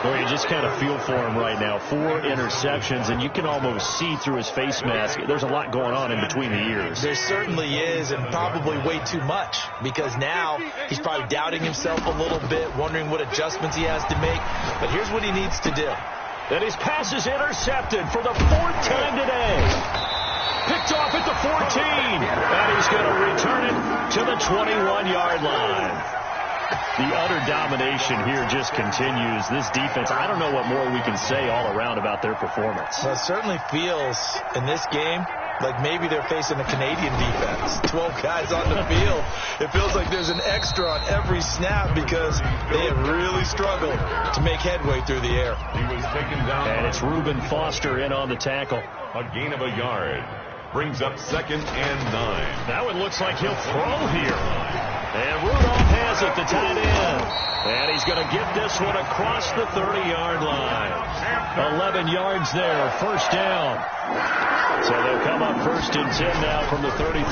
Speaker 1: Well, you just kind of feel for him right now. 4 interceptions, and you can almost see through his face mask. There's a lot going on in between the ears.
Speaker 3: There certainly is, and probably way too much, because now he's probably doubting himself a little bit, wondering what adjustments he has to make. But here's what he needs to do.
Speaker 1: And his pass is intercepted for the 4th time today. Picked off at the 14. And he's going to return it to the 21-yard line. The utter domination here just continues. This defense, I don't know what more we can say all around about their performance.
Speaker 3: Well, it certainly feels in this game like maybe they're facing a Canadian defense. 12 guys on the field. It feels like there's an extra on every snap because they have really struggled to make headway through the air.
Speaker 2: He was taken down.
Speaker 1: And it's Reuben Foster in on the tackle.
Speaker 2: A gain of a yard. Brings up 2nd and 9.
Speaker 1: That one looks like he'll throw here. And Rudolph has it, the tight end. And he's going to get this one across the 30-yard line. 11 yards there, 1st down. So they'll come up 1st and 10 now from the 33.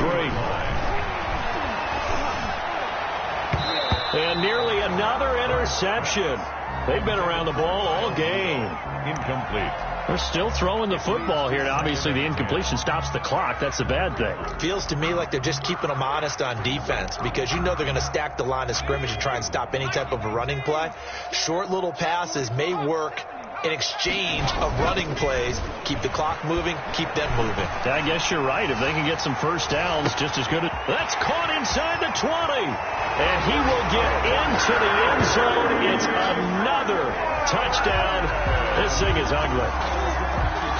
Speaker 1: And nearly another interception. They've been around the ball all game.
Speaker 2: Incomplete.
Speaker 4: They're still throwing the football here. Now, obviously, the incompletion stops the clock. That's a bad thing.
Speaker 3: Feels to me like they're just keeping them honest on defense because you know they're going to stack the line of scrimmage and try and stop any type of a running play. Short little passes may work in exchange of running plays. Keep the clock moving, keep them moving.
Speaker 4: I guess you're right. If they can get some first downs, just as good as...
Speaker 1: That's caught inside the 20. And he will get into the end zone. It's another touchdown. This thing is ugly.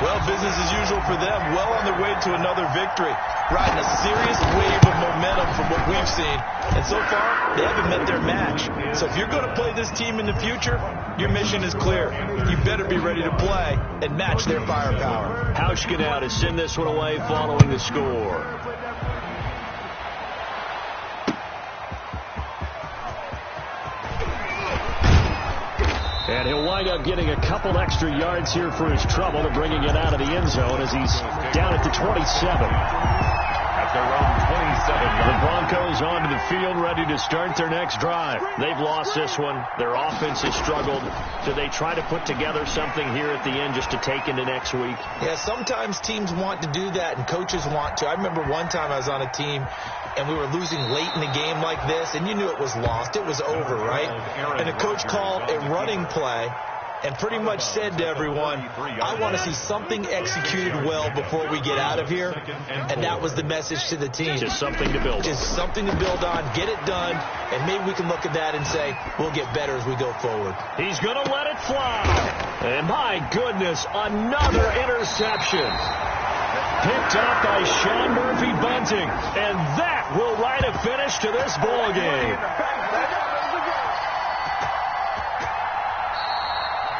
Speaker 3: Well, business as usual for them. Well on their way to another victory. Riding a serious wave of momentum from what we've seen. And so far, they haven't met their match. So if you're going to play this team in the future, your mission is clear. You better be ready to play and match their firepower.
Speaker 1: Hauschka now to send this one away following the score. And he'll wind up getting a couple extra yards here for his trouble and bringing it out of the end zone as he's down at the 27.
Speaker 2: At their own 27.
Speaker 1: The Broncos onto the field, ready to start their next drive. They've lost this one. Their offense has struggled. Do they try to put together something here at the end just to take into next week? Yeah, sometimes teams want to do that and coaches want to. I remember one time I was on a team and we were losing late in the game like this, and you knew it was lost. It was over, right? And the coach called a running play and pretty much said to everyone, I want to see something executed well before we get out of here. And that was the message to the team.
Speaker 4: Just something to build on.
Speaker 1: Just something to build on, get it done, and maybe we can look at that and say, we'll get better as we go forward. He's going to let it fly. And my goodness, another interception. Picked up by Sean Murphy-Bunting. And that will write a finish to this ball game.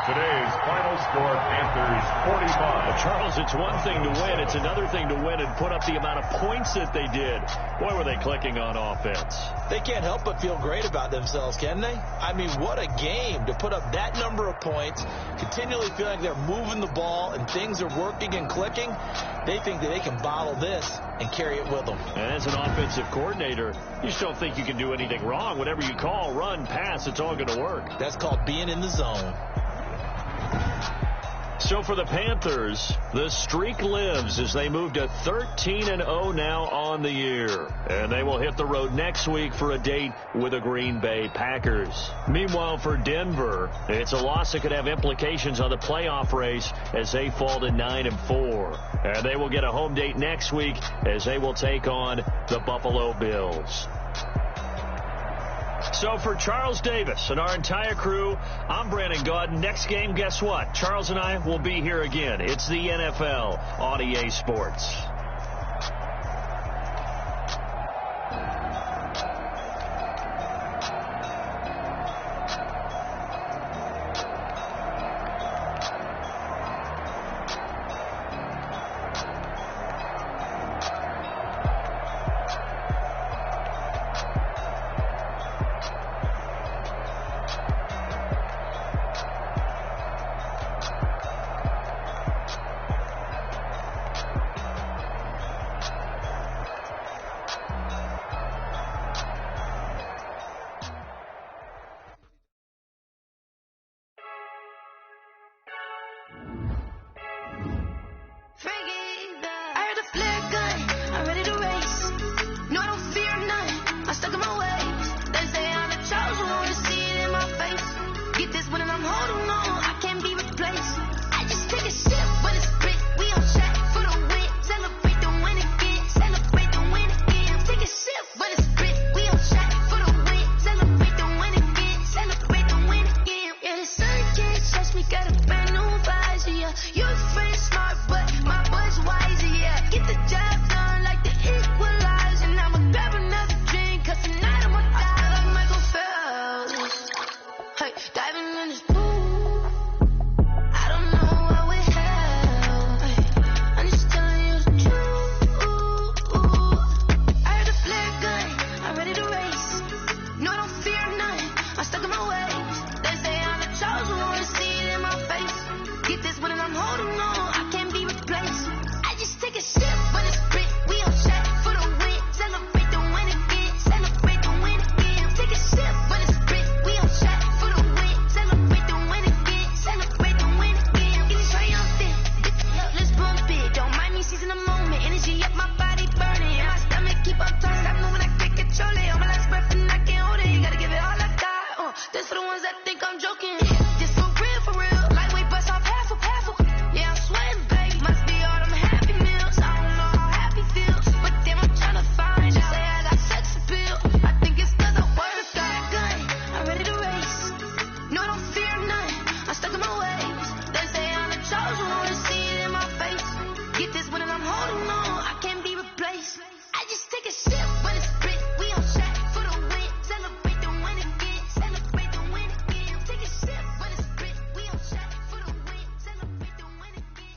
Speaker 2: Today's final score, Panthers 45.
Speaker 1: Charles, it's one thing to win. It's another thing to win and put up the amount of points that they did. Boy, were they clicking on offense. They can't help but feel great about themselves, can they? I mean, what a game to put up that number of points, continually feel like they're moving the ball and things are working and clicking. They think that they can bottle this and carry it with them. And as an offensive coordinator, you just don't think you can do anything wrong. Whatever you call, run, pass, it's all going to work. That's called being in the zone. So for the Panthers, the streak lives as they move to 13-0 now on the year. And they will hit the road next week for a date with the Green Bay Packers. Meanwhile, for Denver, it's a loss that could have implications on the playoff race as they fall to 9-4. And they will get a home date next week as they will take on the Buffalo Bills. So for Charles Davis and our entire crew, I'm Brandon Gaudin. Next game, guess what? Charles and I will be here again. It's the NFL on EA Sports.
Speaker 5: I'm stuck in my ways. They say I'm the chosen one, to see it in my face. Get this one and I'm holding on, I can't be replaced. I just take a sip when it's split. We on track for the win. Celebrate the win again. Celebrate the win again. Take a sip when it's split. We on track for the win. Celebrate the win again.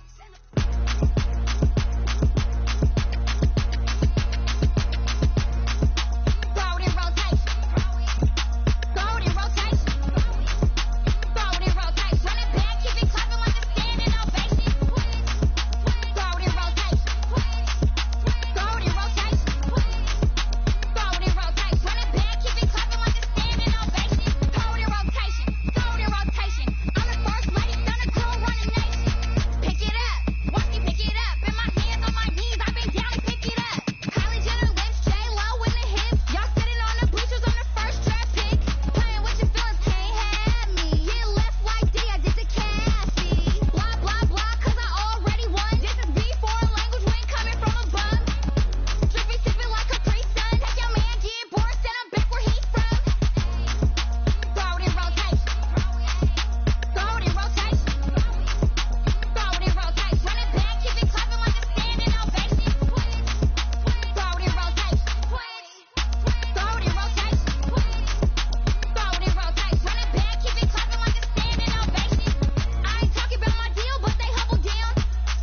Speaker 5: Golden rotation. Golden rotation. Golden rotation. Run it back, keep it clapping like a standing ovation. Golden rotation. Golden rotation. Golden rotation. Run it back, keep it clapping like a standing ovation. Golden rotation. Golden rotation. I'm the first lady, thunder crew running nation. Pick it up. Watch me pick it up. In my hands on my knees, I've been down to pick it up. Kylie Jenner lips, J-Lo in the hips. Y'all sitting on the bleachers on the first draft pick. Playing with your feelings, can't have me. Yeah, left like D, I did the Cassie. Blah, blah, blah, cause I already won. This is B4 language, we ain't coming from above. Drippy, sipping like a pre-sun. Take your man, get bored, send him back where he's from. Golden rotation. Golden rotation. Golden rotation. Run it back, keep it clapping like a standing ovation. Golden rotation. Golden rotation. Golden rotation. Run it back, keep it clapping like a standing ovation. I ain't talking about my deal, but they humble down.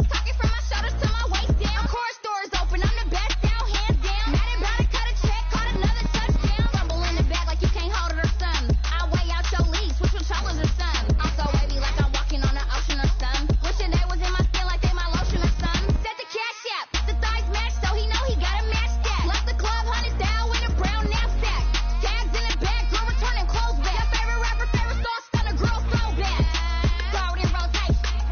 Speaker 5: Talking from my shoulders to my waist down. Core stores open, I'm the best out, hands down. Mad about it, cut a check, caught another touchdown. Rumble in the bag like you can't hold it or something. I weigh out your league, switch with shoulders or something. I'm so wavy like I'm walking on the ocean or something. Wishing they was in my skin like they my lotion or something. Set the cash out, the thighs match, so he know he gotta match that. Left the club, $100 with a brown knapsack. Tags in the bag, girl returning clothes back. Your favorite rapper, favorite star, stunner, girl throwback. Golden rotation.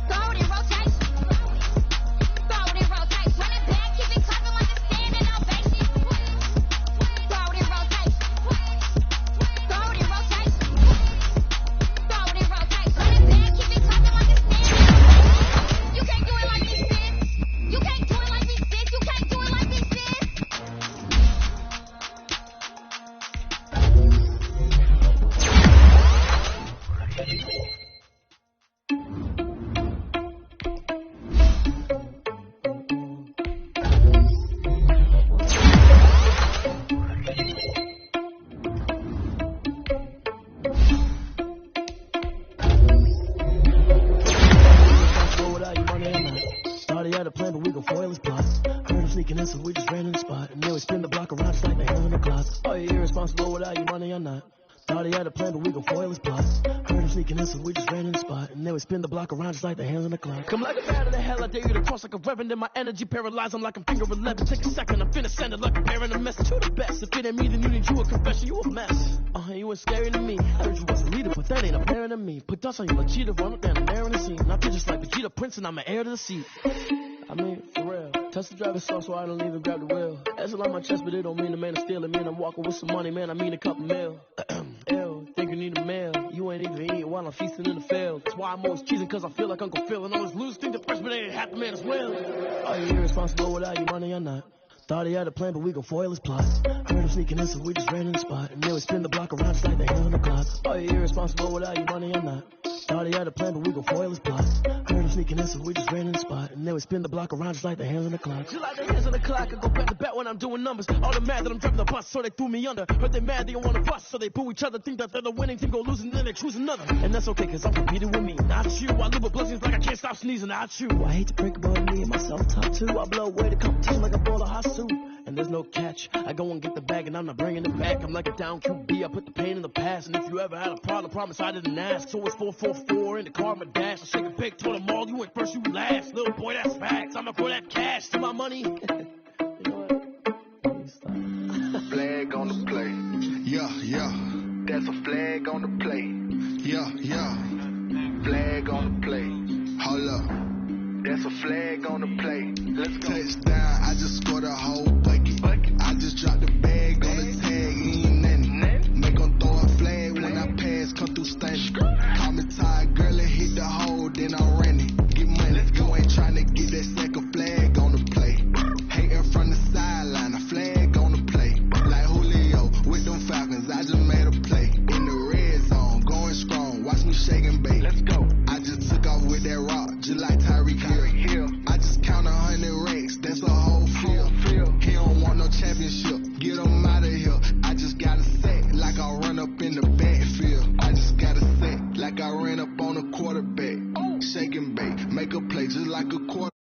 Speaker 5: Golden rotation. Golden rotation. Run it back, keep it clapping like a standing ovation. Golden rotation. Golden rotation. Golden rotation. Run it back, keep it clapping like a standing ovation. You can't do it like me, sis. You can't do it like me, sis. You can't do it like me, sis.
Speaker 6: Without your money or not. Started out a plan, but we gon' foil his plots. Heard him sneaking in, so we just ran in the spot. And then we spin the block around just like the hell in the closet. Are you irresponsible without your money or not? Thought he had a plan, but we gon' foil his plots. Heard him sneaking in, so we just ran in the spot. And then we spin the block around just like the hands in the clock. Come like a bat of the hell, I dare you to cross like a reverend. And my energy paralyzed, I'm like I'm finger 11. Take a second, I'm finna send it like a parent a message to the best. If it ain't me, then you need you a confession, you a mess. You ain't scary to me. I heard you was a leader, but that ain't apparent to me. Put dust on you like cheetah, run up down the air in the scene. I feel just like Vegeta Prince, and I'm an heir to the seat. I mean, for real. Touch the driver's soft, so I don't even grab the wheel. That's on my chest, but it don't mean the man is stealing. Man, I'm walking with some money, man, I mean a couple mil. Ew, think you need a meal. You ain't even eating while I'm feasting in the field. That's why I'm always cheesing, cause I feel like Uncle Phil. And always lose, think the freshman ain't half the man as well. Are you irresponsible without your money or not? Thought he had a plan, but we gon' foil his plots. Heard him sneaking in, so we just ran in the spot. And then we spin the block around just like the hell in the clock. Are you irresponsible without your money or not? Thought he had a plan, but we gon' foil his plots. Heard him sneaking in, so we just ran in the spot. And then we spin the block around just like the hands on the clock. Just like the hands on the clock, I go back to back when I'm doing numbers. All the mad that I'm driving the bus, so they threw me under. Heard they mad, they don't wanna bust, so they boo each other. Think that they're the winning team, go losing, then they choose another. And that's okay, cause I'm competing with me, not you. I live with blessings like I can't stop sneezing, not you. I hate to break about me and myself top two. I blow away the competition like a ball of hot soup. And there's no catch. I go and get the bag and I'm not bringing it back. I'm like a down QB. I put the pain in the past. And if you ever had a problem, promise I didn't ask. So it's 444 in the car, my dash. I shake a big, told them all, you went first, you last. Little boy, that's facts. I'ma put that cash to my money. You know what?
Speaker 7: Flag on the play. Yeah, yeah. That's a flag on the play. Yeah, yeah. Flag on the play. Hold up. That's a flag on the play. Let's go. Touchdown, I just scored a whole bucket. I just dropped the bag on the tag, ain't nothing. Make 'em throw a flag when I pass, come through stunning. Call me tired, girl, it hit the hole, then I ran it. Get money, you ain't tryna get that second flag on the play. Hating from the sideline, a flag on the play. Like Julio with them Falcons, I just made a play. In the red zone, going strong, watch me shake and bake. Let's go. I just took off with that rock, just like Tyreek Hill. I just count 100 racks, that's a whole field. He don't want no championship, get him out of here. I just gotta say, like I run up in the backfield. I just gotta say, like I ran up on a quarterback. Shake and bake, make a play just like a quarterback.